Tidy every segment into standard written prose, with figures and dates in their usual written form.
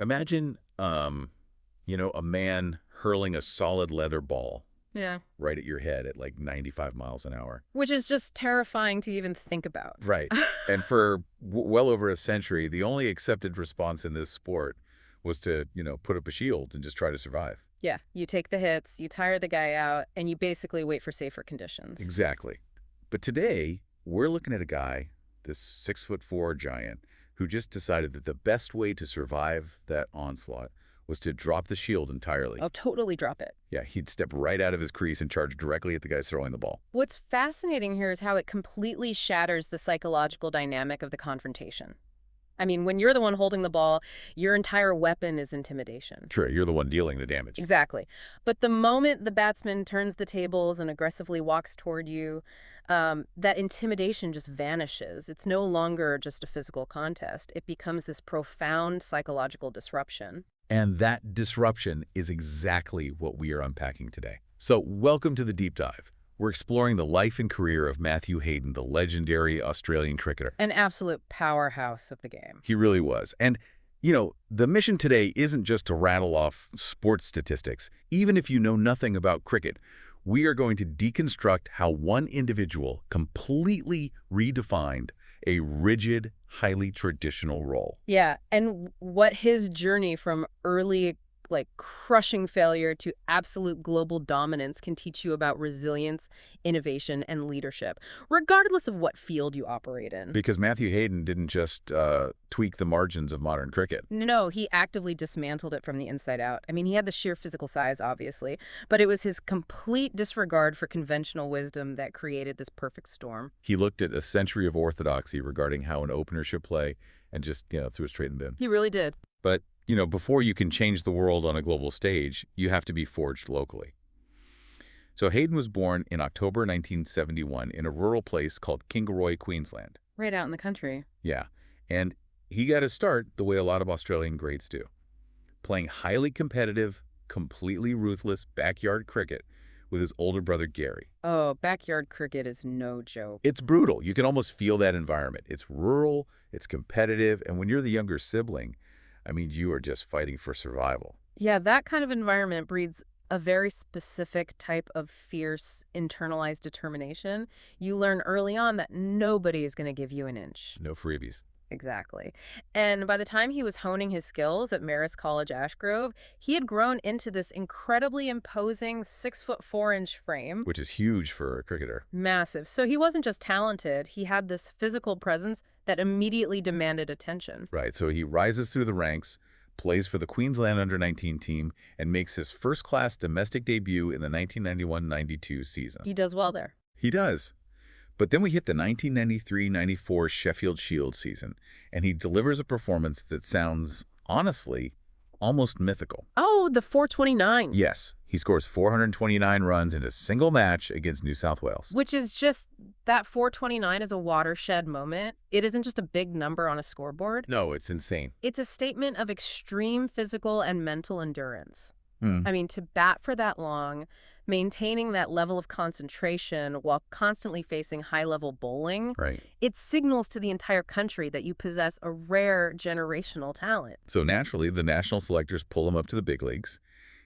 Imagine, a man hurling a solid leather ball Yeah. right at your head at like 95 miles an hour. Which is just terrifying to even think about. Right. And for well over a century, the only accepted response in this sport was to, put up a shield and just try to survive. Yeah, you take the hits, you tire the guy out, and you basically wait for safer conditions. Exactly. But today, we're looking at a guy, this 6'4" giant, who just decided that the best way to survive that onslaught was to drop the shield entirely. I'll totally drop it. Yeah, he'd step right out of his crease and charge directly at the guy throwing the ball. What's fascinating here is how it completely shatters the psychological dynamic of the confrontation. I mean, when you're the one holding the ball, your entire weapon is intimidation. Sure, you're the one dealing the damage. Exactly. But the moment the batsman turns the tables and aggressively walks toward you, that intimidation just vanishes. It's no longer just a physical contest. It becomes this profound psychological disruption. And that disruption is exactly what we are unpacking today. So welcome to the Deep Dive. We're exploring the life and career of Matthew Hayden, the legendary Australian cricketer. An absolute powerhouse of the game. He really was. And, the mission today isn't just to rattle off sports statistics. Even if you know nothing about cricket, we are going to deconstruct how one individual completely redefined a rigid, highly traditional role. Yeah, and what his journey from early, crushing failure to absolute global dominance can teach you about resilience, innovation, and leadership, regardless of what field you operate in. Because Matthew Hayden didn't just tweak the margins of modern cricket. No, he actively dismantled it from the inside out. I mean, he had the sheer physical size, obviously, but it was his complete disregard for conventional wisdom that created this perfect storm. He looked at a century of orthodoxy regarding how an opener should play and just, threw it straight in the bin. He really did. But, before you can change the world on a global stage, you have to be forged locally. So Hayden was born in October 1971 in a rural place called Kingaroy, Queensland. Right out in the country. Yeah, and he got his start the way a lot of Australian greats do, playing highly competitive, completely ruthless backyard cricket with his older brother Gary. Oh, backyard cricket is no joke. It's brutal. You can almost feel that environment. It's rural, it's competitive, and when you're the younger sibling, you are just fighting for survival. Yeah, that kind of environment breeds a very specific type of fierce, internalized determination. You learn early on that nobody is going to give you an inch. No freebies. Exactly. And by the time he was honing his skills at Marist College, Ashgrove, he had grown into this incredibly imposing 6'4" frame. Which is huge for a cricketer. Massive. So he wasn't just talented, he had this physical presence that immediately demanded attention. Right, so he rises through the ranks, plays for the Queensland under-19 team, and makes his first-class domestic debut in the 1991-92 season. He does well there. He does. But then we hit the 1993-94 Sheffield Shield season, and he delivers a performance that sounds, honestly, almost mythical. Oh, the 429. Yes, he scores 429 runs in a single match against New South Wales. Which is just, that 429 is a watershed moment. It isn't just a big number on a scoreboard. No, it's insane. It's a statement of extreme physical and mental endurance. Hmm. To bat for that long, maintaining that level of concentration while constantly facing high-level bowling, Right. it signals to the entire country that you possess a rare generational talent. So naturally, the national selectors pull him up to the big leagues.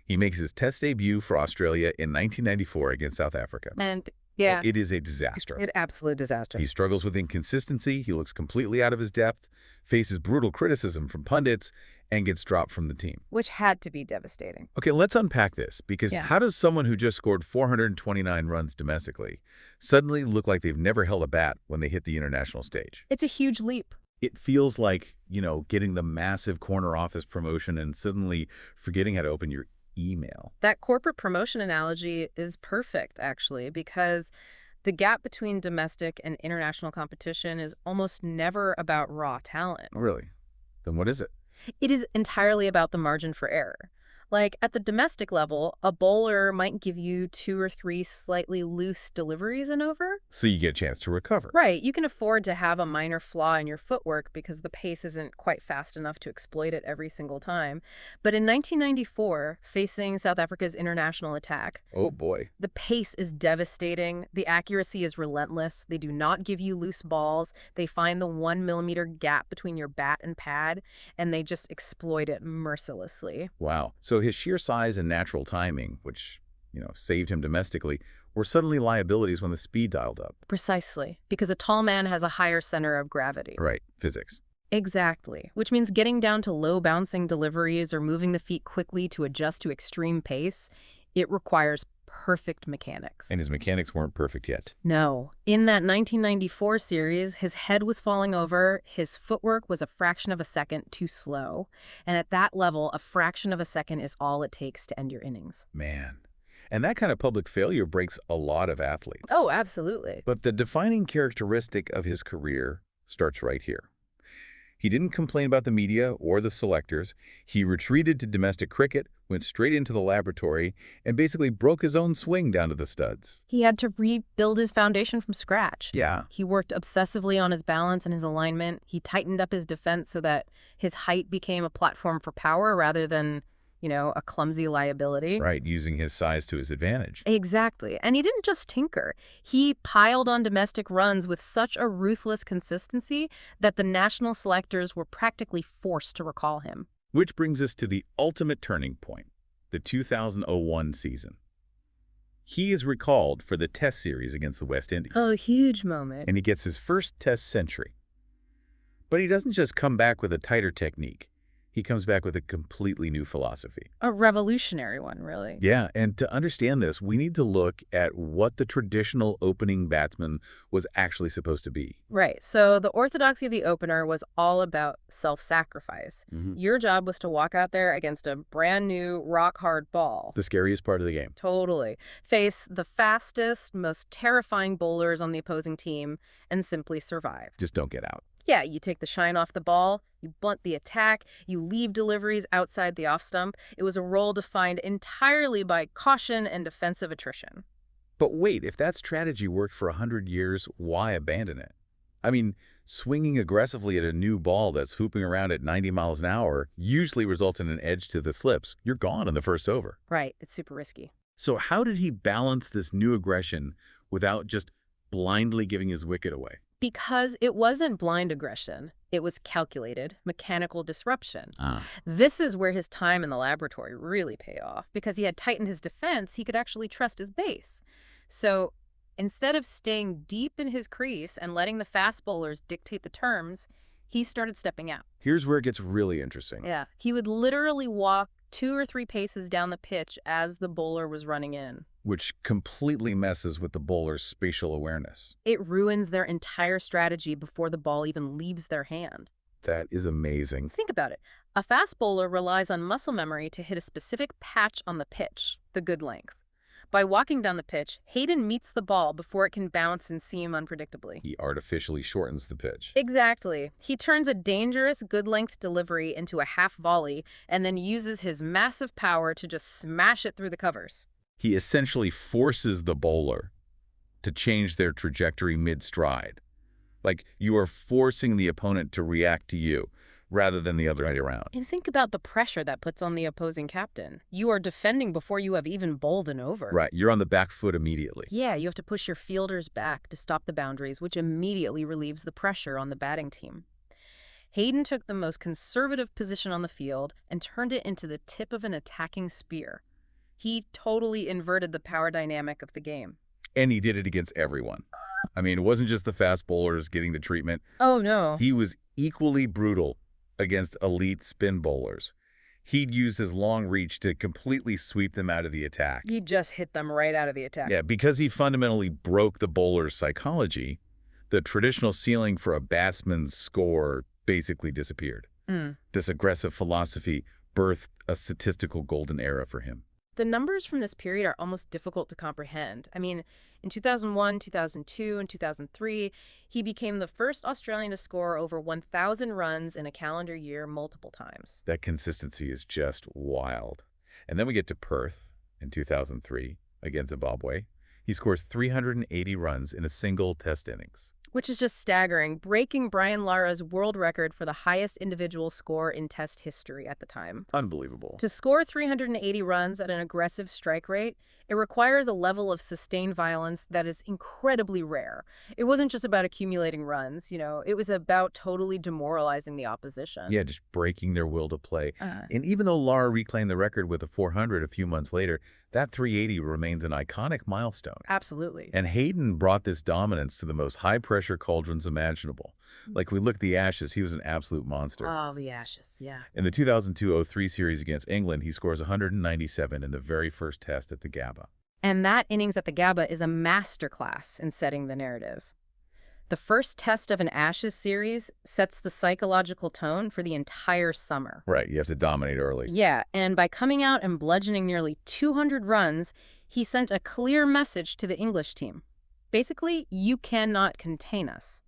He makes his test debut for Australia in 1994 against South Africa. And yeah, It is a disaster. an absolute disaster. He struggles with inconsistency, he looks completely out of his depth, faces brutal criticism from pundits, and gets dropped from the team. Which had to be devastating. Okay, let's unpack this, because Yeah. how does someone who just scored 429 runs domestically suddenly look like they've never held a bat when they hit the international stage? It's a huge leap. It feels like, getting the massive corner office promotion and suddenly forgetting how to open your email. That corporate promotion analogy is perfect, actually, because the gap between domestic and international competition is almost never about raw talent. Oh, really? Then what is it? It is entirely about the margin for error. Like, at the domestic level, a bowler might give you 2 or 3 slightly loose deliveries and over. So you get a chance to recover. Right, you can afford to have a minor flaw in your footwork because the pace isn't quite fast enough to exploit it every single time. But in 1994, facing South Africa's international attack, Oh, boy. the pace is devastating. The accuracy is relentless. They do not give you loose balls. They find the 1 millimeter gap between your bat and pad, and they just exploit it mercilessly. Wow. So his sheer size and natural timing, which, saved him domestically, were suddenly liabilities when the speed dialed up. Precisely, because a tall man has a higher center of gravity. Right. Physics. Exactly, which means getting down to low bouncing deliveries or moving the feet quickly to adjust to extreme pace, it requires perfect mechanics. And his mechanics weren't perfect yet. No. In that 1994 series, his head was falling over, his footwork was a fraction of a second too slow, and at that level, a fraction of a second is all it takes to end your innings. Man. And that kind of public failure breaks a lot of athletes. Oh, absolutely. But the defining characteristic of his career starts right here. He didn't complain about the media or the selectors. He retreated to domestic cricket, went straight into the laboratory, and basically broke his own swing down to the studs. He had to rebuild his foundation from scratch. Yeah. He worked obsessively on his balance and his alignment. He tightened up his defense so that his height became a platform for power rather than, a clumsy liability. Right, using his size to his advantage. Exactly. And he didn't just tinker. He piled on domestic runs with such a ruthless consistency that the national selectors were practically forced to recall him. Which brings us to the ultimate turning point, the 2001 season. He is recalled for the Test series against the West Indies. Oh, huge moment. And he gets his first Test century. But he doesn't just come back with a tighter technique. He comes back with a completely new philosophy. A revolutionary one, really. Yeah, and to understand this, we need to look at what the traditional opening batsman was actually supposed to be. Right. So the orthodoxy of the opener was all about self-sacrifice. Your job was to walk out there against a brand new, rock-hard ball. The scariest part of the game. Totally. Face the fastest, most terrifying bowlers on the opposing team and simply survive. Just don't get out. Yeah, you take the shine off the ball, you blunt the attack, you leave deliveries outside the off stump. It was a role defined entirely by caution and defensive attrition. But wait, if that strategy worked for 100 years, why abandon it? I mean, swinging aggressively at a new ball that's hooping around at 90 miles an hour usually results in an edge to the slips. You're gone in the first over. Right, it's super risky. So how did he balance this new aggression without just blindly giving his wicket away? Because it wasn't blind aggression. It was calculated, mechanical disruption. Ah. This is where his time in the laboratory really paid off. Because he had tightened his defense, he could actually trust his base. So instead of staying deep in his crease and letting the fast bowlers dictate the terms, he started stepping out. Here's where it gets really interesting. Yeah, he would literally walk 2 or 3 paces down the pitch as the bowler was running in. Which completely messes with the bowler's spatial awareness. It ruins their entire strategy before the ball even leaves their hand. That is amazing. Think about it. A fast bowler relies on muscle memory to hit a specific patch on the pitch, the good length. By walking down the pitch, Hayden meets the ball before it can bounce and seam unpredictably. He artificially shortens the pitch. Exactly. He turns a dangerous good-length delivery into a half volley and then uses his massive power to just smash it through the covers. He essentially forces the bowler to change their trajectory mid-stride. Like you are forcing the opponent to react to you rather than the other way around. And think about the pressure that puts on the opposing captain. You are defending before you have even bowled an over. Right, you're on the back foot immediately. Yeah, you have to push your fielders back to stop the boundaries, which immediately relieves the pressure on the batting team. Hayden took the most conservative position on the field and turned it into the tip of an attacking spear. He totally inverted the power dynamic of the game. And he did it against everyone. I mean, it wasn't just the fast bowlers getting the treatment. Oh, no. He was equally brutal against elite spin bowlers. He'd use his long reach to completely sweep them out of the attack. He just hit them right out of the attack. Yeah, because he fundamentally broke the bowler's psychology, the traditional ceiling for a batsman's score basically disappeared. This aggressive philosophy birthed a statistical golden era for him. The numbers from this period are almost difficult to comprehend. I mean, in 2001, 2002, and 2003, he became the first Australian to score over 1,000 runs in a calendar year multiple times. That consistency is just wild. And then we get to Perth in 2003 against Zimbabwe. He scores 380 runs in a single test innings. Which is just staggering, breaking Brian Lara's world record for the highest individual score in Test history at the time. Unbelievable. To score 380 runs at an aggressive strike rate, it requires a level of sustained violence that is incredibly rare. It wasn't just about accumulating runs, it was about totally demoralizing the opposition. Yeah, just breaking their will to play. Uh, And even though Lara reclaimed the record with a 400 a few months later, that 380 remains an iconic milestone. Absolutely. And Hayden brought this dominance to the most high-pressure cauldrons imaginable. Like, we look at the Ashes, he was an absolute monster. Oh, the Ashes, yeah. In the 2002-03 series against England, he scores 197 in the very first test at the Gabba. And that innings at the Gabba is a masterclass in setting the narrative. The first test of an Ashes series sets the psychological tone for the entire summer. Right, you have to dominate early. Yeah, and by coming out and bludgeoning nearly 200 runs, he sent a clear message to the English team. Basically, you cannot contain us.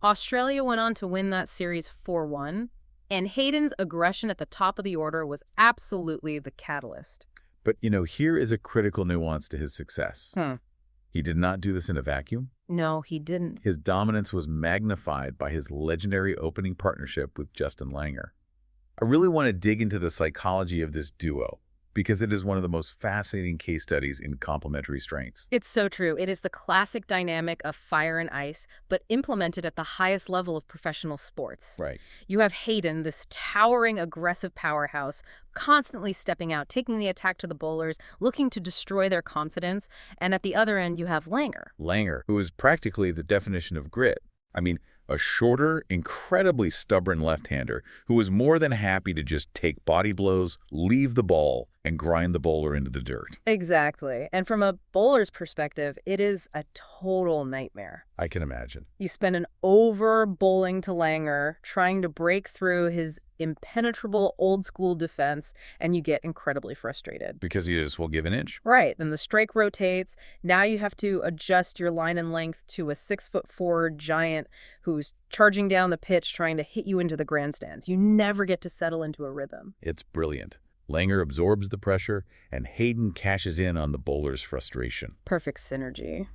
Australia went on to win that series 4-1, and Hayden's aggression at the top of the order was absolutely the catalyst. But, here is a critical nuance to his success. He did not do this in a vacuum. No, he didn't. His dominance was magnified by his legendary opening partnership with Justin Langer. I really want to dig into the psychology of this duo, because it is one of the most fascinating case studies in complementary strengths. It's so true. It is the classic dynamic of fire and ice, but implemented at the highest level of professional sports. Right. You have Hayden, this towering, aggressive powerhouse, constantly stepping out, taking the attack to the bowlers, looking to destroy their confidence. And at the other end, you have Langer, who is practically the definition of grit. I mean, a shorter, incredibly stubborn left-hander who was more than happy to just take body blows, leave the ball, and grind the bowler into the dirt. Exactly. And from a bowler's perspective, it is a total nightmare. I can imagine. You spend an over bowling to Langer, trying to break through his impenetrable old-school defense, and you get incredibly frustrated. Because he just will give an inch. Right. Then the strike rotates. Now you have to adjust your line and length to a 6'4" giant who's charging down the pitch trying to hit you into the grandstands. You never get to settle into a rhythm. It's brilliant. Langer absorbs the pressure, and Hayden cashes in on the bowler's frustration. Perfect synergy.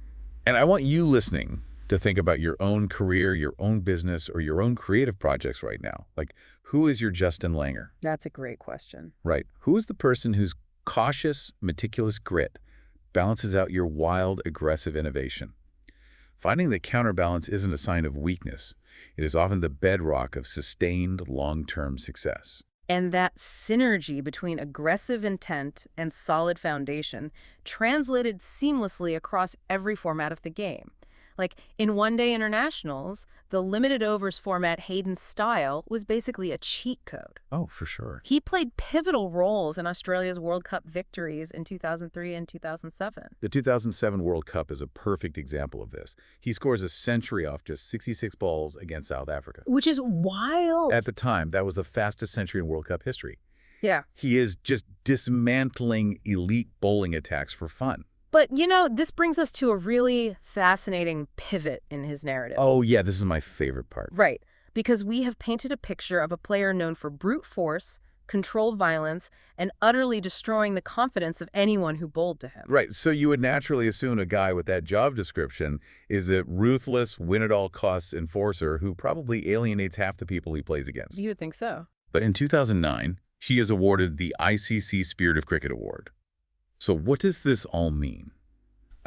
And I want you listening to think about your own career, your own business, or your own creative projects right now. Like, who is your Justin Langer? That's a great question. Right. Who is the person whose cautious, meticulous grit balances out your wild, aggressive innovation? Finding the counterbalance isn't a sign of weakness. It is often the bedrock of sustained, long-term success. And that synergy between aggressive intent and solid foundation translated seamlessly across every format of the game. Like, in one-day internationals, the limited overs format Hayden's style was basically a cheat code. Oh, for sure. He played pivotal roles in Australia's World Cup victories in 2003 and 2007. The 2007 World Cup is a perfect example of this. He scores a century off just 66 balls against South Africa. Which is wild. At the time, that was the fastest century in World Cup history. Yeah. He is just dismantling elite bowling attacks for fun. But, this brings us to a really fascinating pivot in his narrative. Oh, yeah, this is my favorite part. Right, because we have painted a picture of a player known for brute force, controlled violence, and utterly destroying the confidence of anyone who bowled to him. Right, so you would naturally assume a guy with that job description is a ruthless, win-at-all-costs enforcer who probably alienates half the people he plays against. You would think so. But in 2009, he is awarded the ICC Spirit of Cricket Award. So what does this all mean?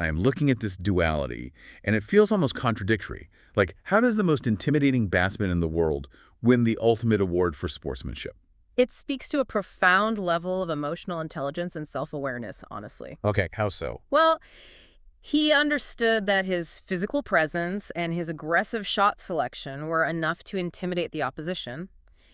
I am looking at this duality, and it feels almost contradictory. Like, how does the most intimidating batsman in the world win the ultimate award for sportsmanship? It speaks to a profound level of emotional intelligence and self-awareness, honestly. Okay, how so? Well, he understood that his physical presence and his aggressive shot selection were enough to intimidate the opposition.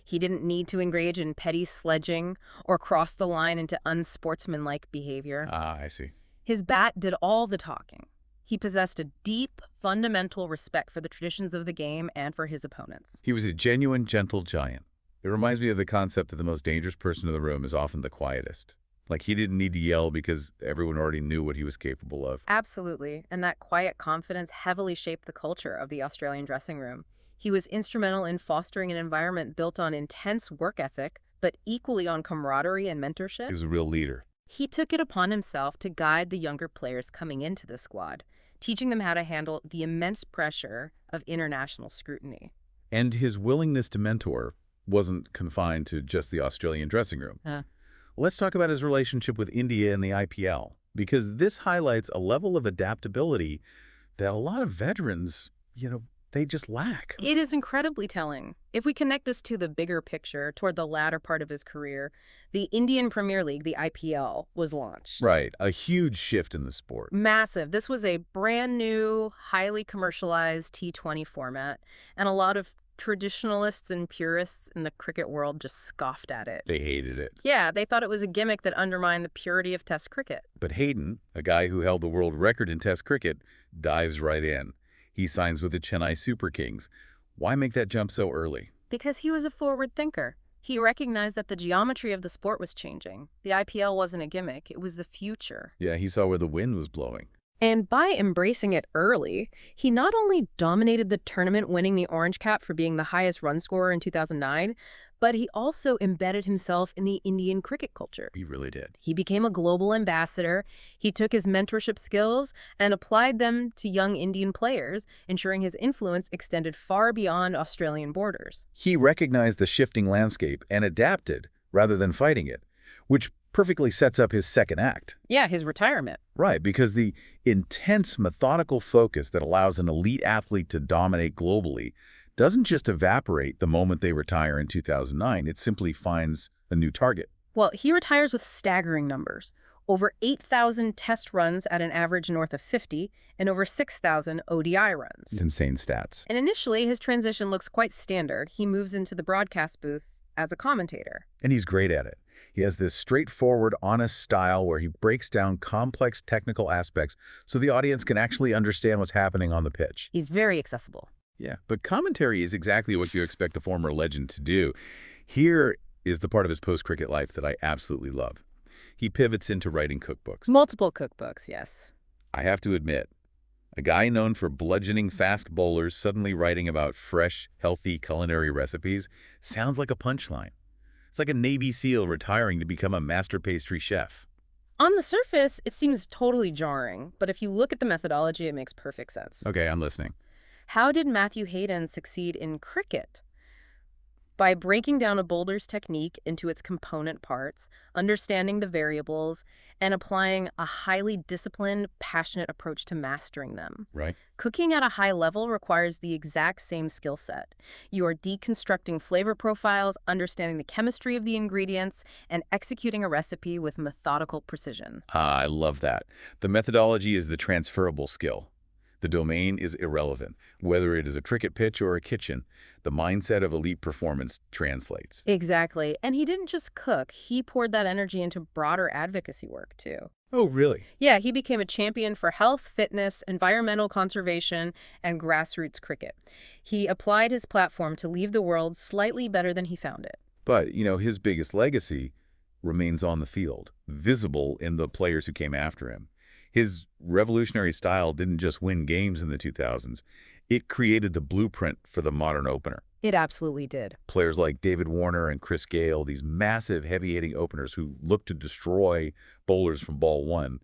He didn't need to engage in petty sledging or cross the line into unsportsmanlike behavior. Ah, I see. His bat did all the talking. He possessed a deep, fundamental respect for the traditions of the game and for his opponents. He was a genuine, gentle giant. It reminds me of the concept that the most dangerous person in the room is often the quietest. Like, he didn't need to yell because everyone already knew what he was capable of. Absolutely. And that quiet confidence heavily shaped the culture of the Australian dressing room. He was instrumental in fostering an environment built on intense work ethic, but equally on camaraderie and mentorship. He was a real leader. He took it upon himself to guide the younger players coming into the squad, teaching them how to handle the immense pressure of international scrutiny. And his willingness to mentor wasn't confined to just the Australian dressing room. Let's talk about his relationship with India and the IPL, because this highlights a level of adaptability that a lot of veterans, they just lack. It is incredibly telling. If we connect this to the bigger picture, toward the latter part of his career, the Indian Premier League, the IPL, was launched. Right, a huge shift in the sport. Massive. This was a brand new, highly commercialized T20 format, and a lot of traditionalists and purists in the cricket world just scoffed at it. They hated it. Yeah, they thought it was a gimmick that undermined the purity of Test cricket. But Hayden, a guy who held the world record in Test cricket, dives right in. He signs with the Chennai Super Kings. Why make that jump so early? Because he was a forward thinker. He recognized that the geometry of the sport was changing. The IPL wasn't a gimmick, it was the future. Yeah, he saw where the wind was blowing. And by embracing it early, he not only dominated the tournament, winning the Orange Cap for being the highest run scorer in 2009, but he also embedded himself in the Indian cricket culture. He really did. He became a global ambassador. He took his mentorship skills and applied them to young Indian players, ensuring his influence extended far beyond Australian borders. He recognized the shifting landscape and adapted rather than fighting it, which perfectly sets up his second act. Yeah, his retirement. Right, because the intense, methodical focus that allows an elite athlete to dominate globally doesn't just evaporate the moment they retire in 2009. It simply finds a new target. Well, he retires with staggering numbers. Over 8,000 test runs at an average north of 50 and over 6,000 ODI runs. It's insane stats. And initially, his transition looks quite standard. He moves into the broadcast booth as a commentator. And he's great at it. He has this straightforward, honest style where he breaks down complex technical aspects so the audience can actually understand what's happening on the pitch. He's very accessible. Yeah, but commentary is exactly what you expect a former legend to do. Here is the part of his post-cricket life that I absolutely love. He pivots into writing cookbooks. Multiple cookbooks, yes. I have to admit, a guy known for bludgeoning fast bowlers suddenly writing about fresh, healthy culinary recipes sounds like a punchline. It's like a Navy SEAL retiring to become a master pastry chef. On the surface, it seems totally jarring, but if you look at the methodology, it makes perfect sense. Okay, I'm listening. How did Matthew Hayden succeed in cricket? By breaking down a bowler's technique into its component parts, understanding the variables, and applying a highly disciplined, passionate approach to mastering them. Right. Cooking at a high level requires the exact same skill set. You are deconstructing flavor profiles, understanding the chemistry of the ingredients, and executing a recipe with methodical precision. I love that. The methodology is the transferable skill. The domain is irrelevant. Whether it is a cricket pitch or a kitchen, the mindset of elite performance translates. Exactly. And he didn't just cook. He poured that energy into broader advocacy work, too. Oh, really? Yeah, he became a champion for health, fitness, environmental conservation, and grassroots cricket. He applied his platform to leave the world slightly better than he found it. But, his biggest legacy remains on the field, visible in the players who came after him. His revolutionary style didn't just win games in the 2000s. It created the blueprint for the modern opener. It absolutely did. Players like David Warner and Chris Gale, these massive heavy-hitting openers who look to destroy bowlers from ball one,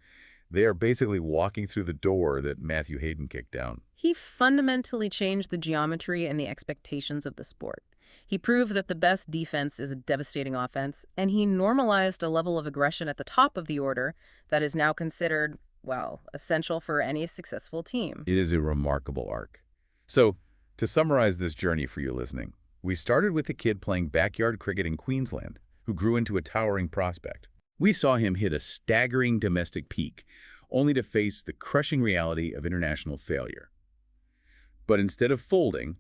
they are basically walking through the door that Matthew Hayden kicked down. He fundamentally changed the geometry and the expectations of the sport. He proved that the best defense is a devastating offense, and he normalized a level of aggression at the top of the order that is now considered, well, essential for any successful team. It is a remarkable arc. So, to summarize this journey for you listening, we started with a kid playing backyard cricket in Queensland who grew into a towering prospect. We saw him hit a staggering domestic peak, only to face the crushing reality of international failure. But instead of folding,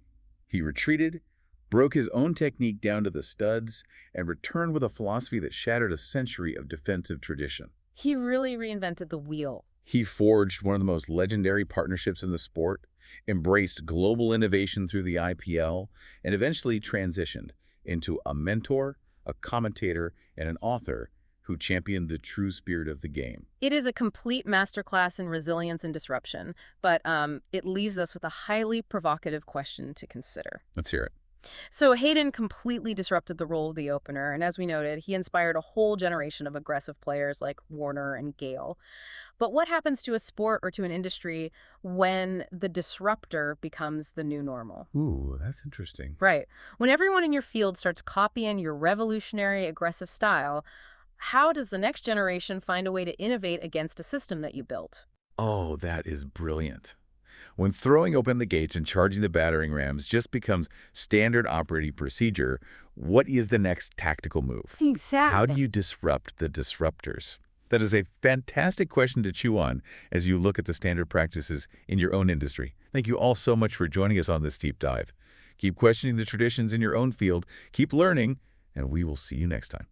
he retreated, broke his own technique down to the studs, and returned with a philosophy that shattered a century of defensive tradition. He really reinvented the wheel. He forged one of the most legendary partnerships in the sport, embraced global innovation through the IPL, and eventually transitioned into a mentor, a commentator, and an author who championed the true spirit of the game. It is a complete masterclass in resilience and disruption, but it leaves us with a highly provocative question to consider. Let's hear it. So Hayden completely disrupted the role of the opener, and as we noted, he inspired a whole generation of aggressive players like Warner and Gale. But what happens to a sport or to an industry when the disruptor becomes the new normal? Ooh, that's interesting. Right. When everyone in your field starts copying your revolutionary, aggressive style, how does the next generation find a way to innovate against a system that you built? Oh, that is brilliant. When throwing open the gates and charging the battering rams just becomes standard operating procedure, what is the next tactical move? How do Exactly. you disrupt the disruptors? That is a fantastic question to chew on as you look at the standard practices in your own industry. Thank you all so much for joining us on this deep dive. Keep questioning the traditions in your own field, keep learning, and we will see you next time.